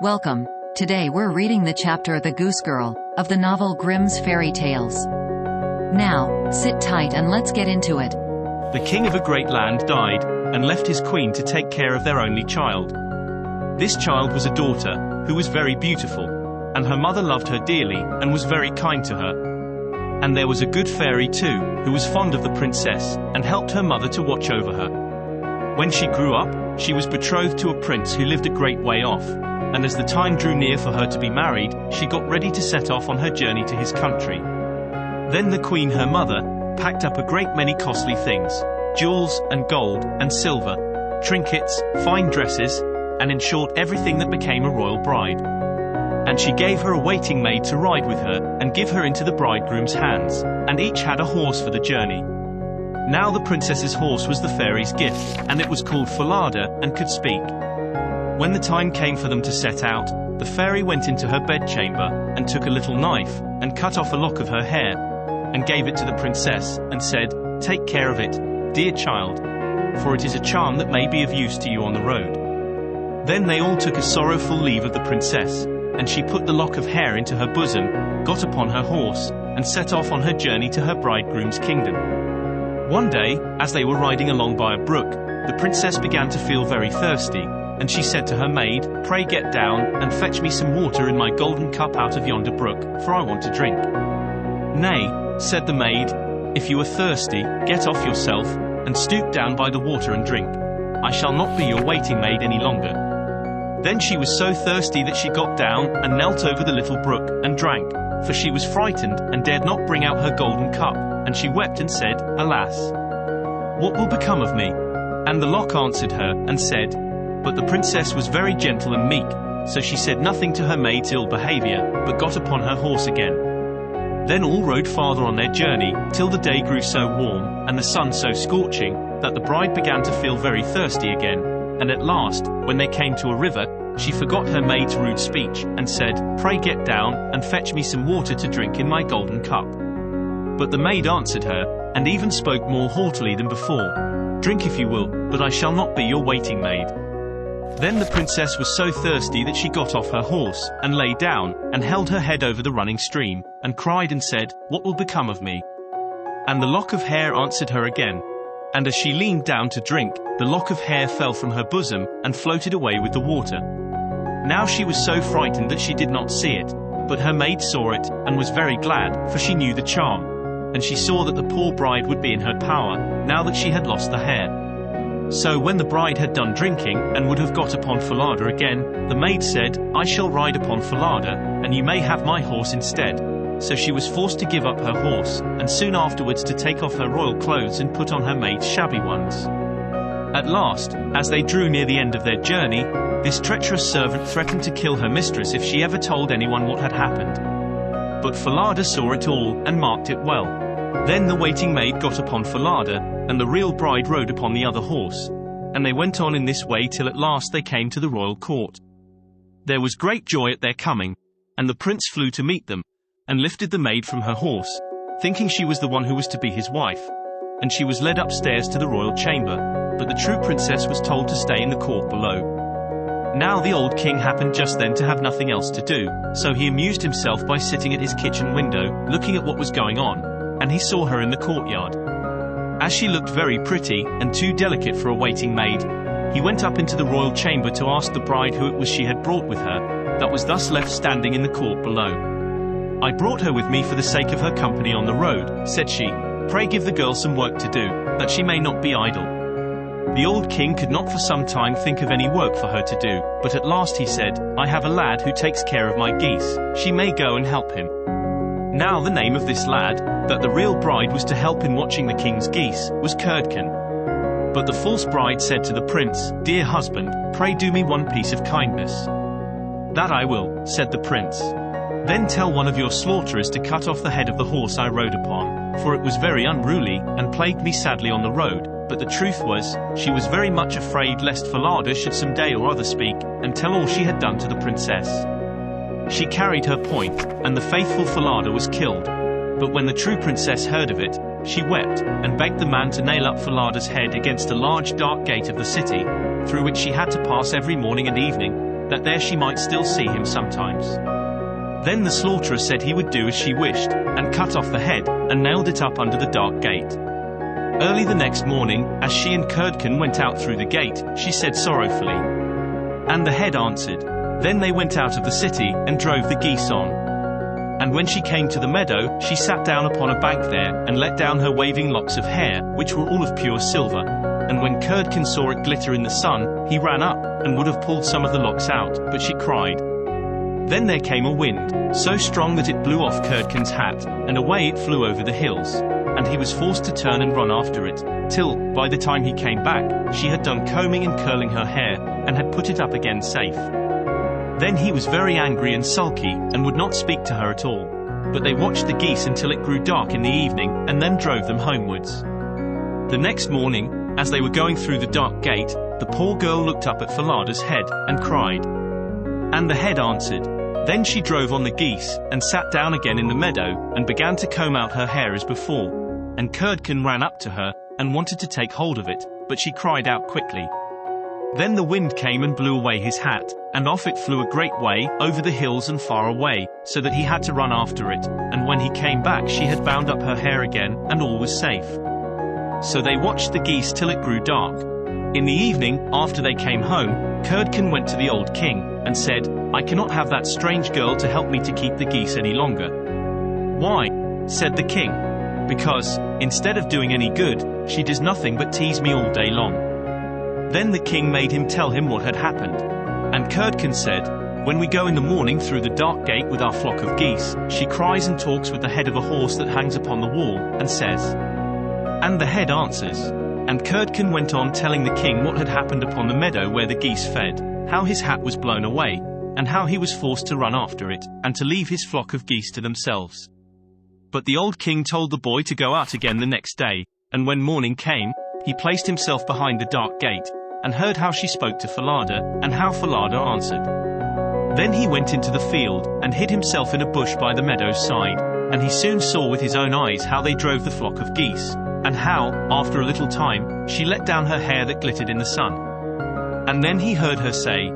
Welcome. Today we're reading the chapter The Goose-Girl of the novel Grimm's Fairy Tales. Now, sit tight and let's get into it. The king of a great land died, and left his queen to take care of their only child. This child was a daughter, who was very beautiful, and her mother loved her dearly, and was very kind to her. And there was a good fairy too, who was fond of the princess, and helped her mother to watch over her. When she grew up, she was betrothed to a prince who lived a great way off, and as the time drew near for her to be married, she got ready to set off on her journey to his country. Then the queen, her mother, packed up a great many costly things, jewels, and gold, and silver, trinkets, fine dresses, and in short everything that became a royal bride. And she gave her a waiting maid to ride with her, and give her into the bridegroom's hands, and each had a horse for the journey. Now the princess's horse was the fairy's gift, and it was called Falada, and could speak. When the time came for them to set out, the fairy went into her bedchamber, and took a little knife, and cut off a lock of her hair, and gave it to the princess, and said, "Take care of it, dear child, for it is a charm that may be of use to you on the road." Then they all took a sorrowful leave of the princess, and she put the lock of hair into her bosom, got upon her horse, and set off on her journey to her bridegroom's kingdom. One day, as they were riding along by a brook, the princess began to feel very thirsty, and she said to her maid, "Pray get down, and fetch me some water in my golden cup out of yonder brook, for I want to drink." "Nay," said the maid, "if you are thirsty, get off yourself, and stoop down by the water and drink. I shall not be your waiting maid any longer." Then she was so thirsty that she got down, and knelt over the little brook, and drank, for she was frightened, and dared not bring out her golden cup, and she wept and said, "Alas! What will become of me?" And the lock answered her, and said, but the princess was very gentle and meek, so she said nothing to her maid's ill behavior, but got upon her horse again. Then all rode farther on their journey, till the day grew so warm, and the sun so scorching, that the bride began to feel very thirsty again, and at last, when they came to a river, she forgot her maid's rude speech, and said, "Pray get down, and fetch me some water to drink in my golden cup." But the maid answered her, and even spoke more haughtily than before, "Drink if you will, but I shall not be your waiting maid." Then the princess was so thirsty that she got off her horse, and lay down, and held her head over the running stream, and cried and said, "What will become of me?" And the lock of hair answered her again. And as she leaned down to drink, the lock of hair fell from her bosom, and floated away with the water. Now she was so frightened that she did not see it, but her maid saw it, and was very glad, for she knew the charm. And she saw that the poor bride would be in her power, now that she had lost the hair. So when the bride had done drinking, and would have got upon Falada again, the maid said, "I shall ride upon Falada, and you may have my horse instead." So she was forced to give up her horse, and soon afterwards to take off her royal clothes and put on her maid's shabby ones. At last, as they drew near the end of their journey, this treacherous servant threatened to kill her mistress if she ever told anyone what had happened. But Falada saw it all, and marked it well. Then the waiting maid got upon Falada, and the real bride rode upon the other horse. And they went on in this way till at last they came to the royal court. There was great joy at their coming, and the prince flew to meet them, and lifted the maid from her horse, thinking she was the one who was to be his wife. And she was led upstairs to the royal chamber, but the true princess was told to stay in the court below. Now the old king happened just then to have nothing else to do, so he amused himself by sitting at his kitchen window, looking at what was going on, and he saw her in the courtyard. As she looked very pretty, and too delicate for a waiting maid, he went up into the royal chamber to ask the bride who it was she had brought with her, that was thus left standing in the court below. "I brought her with me for the sake of her company on the road," said she. "Pray give the girl some work to do, that she may not be idle." The old king could not for some time think of any work for her to do, but at last he said, "I have a lad who takes care of my geese, she may go and help him." Now the name of this lad, that the real bride was to help in watching the king's geese, was Curdken. But the false bride said to the prince, "Dear husband, pray do me one piece of kindness." "That I will," said the prince. "Then tell one of your slaughterers to cut off the head of the horse I rode upon, for it was very unruly, and plagued me sadly on the road." But the truth was, she was very much afraid lest Falada should some day or other speak, and tell all she had done to the princess. She carried her point, and the faithful Falada was killed. But when the true princess heard of it, she wept, and begged the man to nail up Falada's head against a large dark gate of the city, through which she had to pass every morning and evening, that there she might still see him sometimes. Then the slaughterer said he would do as she wished, and cut off the head, and nailed it up under the dark gate. Early the next morning, as she and Curdken went out through the gate, she said sorrowfully, "And the head answered." Then they went out of the city, and drove the geese on. And when she came to the meadow, she sat down upon a bank there, and let down her waving locks of hair, which were all of pure silver. And when Curdken saw it glitter in the sun, he ran up, and would have pulled some of the locks out, but she cried. Then there came a wind, so strong that it blew off Curdken's hat, and away it flew over the hills. And he was forced to turn and run after it, till, by the time he came back, she had done combing and curling her hair, and had put it up again safe. Then he was very angry and sulky, and would not speak to her at all. But they watched the geese until it grew dark in the evening, and then drove them homewards. The next morning, as they were going through the dark gate, the poor girl looked up at Falada's head, and cried. And the head answered. Then she drove on the geese, and sat down again in the meadow, and began to comb out her hair as before. And Curdken ran up to her, and wanted to take hold of it, but she cried out quickly. Then the wind came and blew away his hat, and off it flew a great way, over the hills and far away, so that he had to run after it, and when he came back she had bound up her hair again, and all was safe. So they watched the geese till it grew dark. In the evening, after they came home, Curdken went to the old king, and said, "I cannot have that strange girl to help me to keep the geese any longer." "Why?" said the king. "Because, instead of doing any good, she does nothing but tease me all day long." Then the king made him tell him what had happened. And Curdken said, "When we go in the morning through the dark gate with our flock of geese, she cries and talks with the head of a horse that hangs upon the wall, and says, 'And the head answers.'" And Curdken went on telling the king what had happened upon the meadow where the geese fed, how his hat was blown away, and how he was forced to run after it, and to leave his flock of geese to themselves. But the old king told the boy to go out again the next day, and when morning came, he placed himself behind the dark gate, and heard how she spoke to Falada, and how Falada answered. Then he went into the field, and hid himself in a bush by the meadow's side, and he soon saw with his own eyes how they drove the flock of geese, and how, after a little time, she let down her hair that glittered in the sun. And then he heard her say,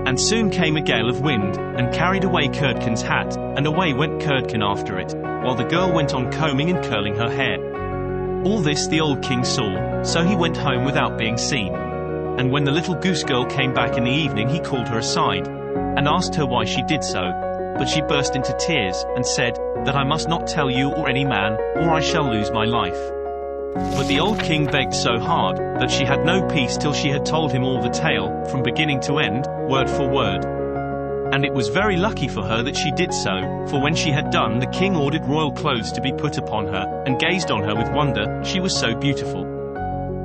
"And soon came a gale of wind, and carried away Curdken's hat, and away went Curdken after it, while the girl went on combing and curling her hair." All this the old king saw, so he went home without being seen. And when the little goose girl came back in the evening, he called her aside, and asked her why she did so. But she burst into tears, and said, "That I must not tell you or any man, or I shall lose my life." But the old king begged so hard, that she had no peace till she had told him all the tale, from beginning to end, word for word. And it was very lucky for her that she did so, for when she had done, the king ordered royal clothes to be put upon her, and gazed on her with wonder, she was so beautiful.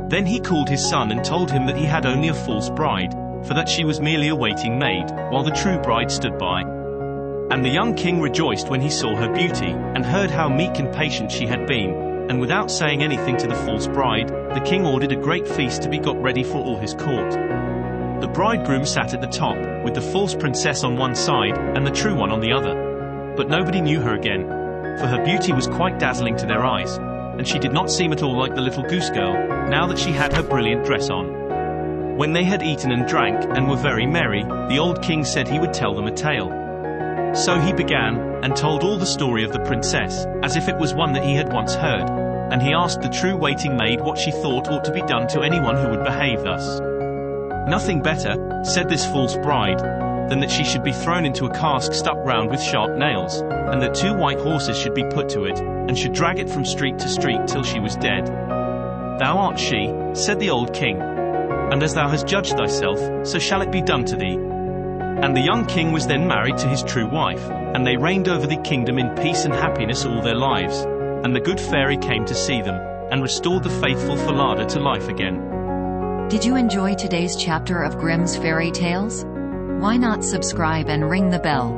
Then he called his son and told him that he had only a false bride, for that she was merely a waiting maid, while the true bride stood by. And the young king rejoiced when he saw her beauty, and heard how meek and patient she had been, and without saying anything to the false bride, the king ordered a great feast to be got ready for all his court. The bridegroom sat at the top, with the false princess on one side, and the true one on the other. But nobody knew her again, for her beauty was quite dazzling to their eyes, and she did not seem at all like the little goose girl, now that she had her brilliant dress on. When they had eaten and drank, and were very merry, the old king said he would tell them a tale. So he began, and told all the story of the princess, as if it was one that he had once heard, and he asked the true waiting maid what she thought ought to be done to anyone who would behave thus. "Nothing better," said this false bride, "than that she should be thrown into a cask stuck round with sharp nails, and that 2 white horses should be put to it, and should drag it from street to street till she was dead." "Thou art she," said the old king, "and as thou hast judged thyself, so shall it be done to thee." And the young king was then married to his true wife, and they reigned over the kingdom in peace and happiness all their lives. And the good fairy came to see them, and restored the faithful Falada to life again. Did you enjoy today's chapter of Grimm's Fairy Tales? Why not subscribe and ring the bell?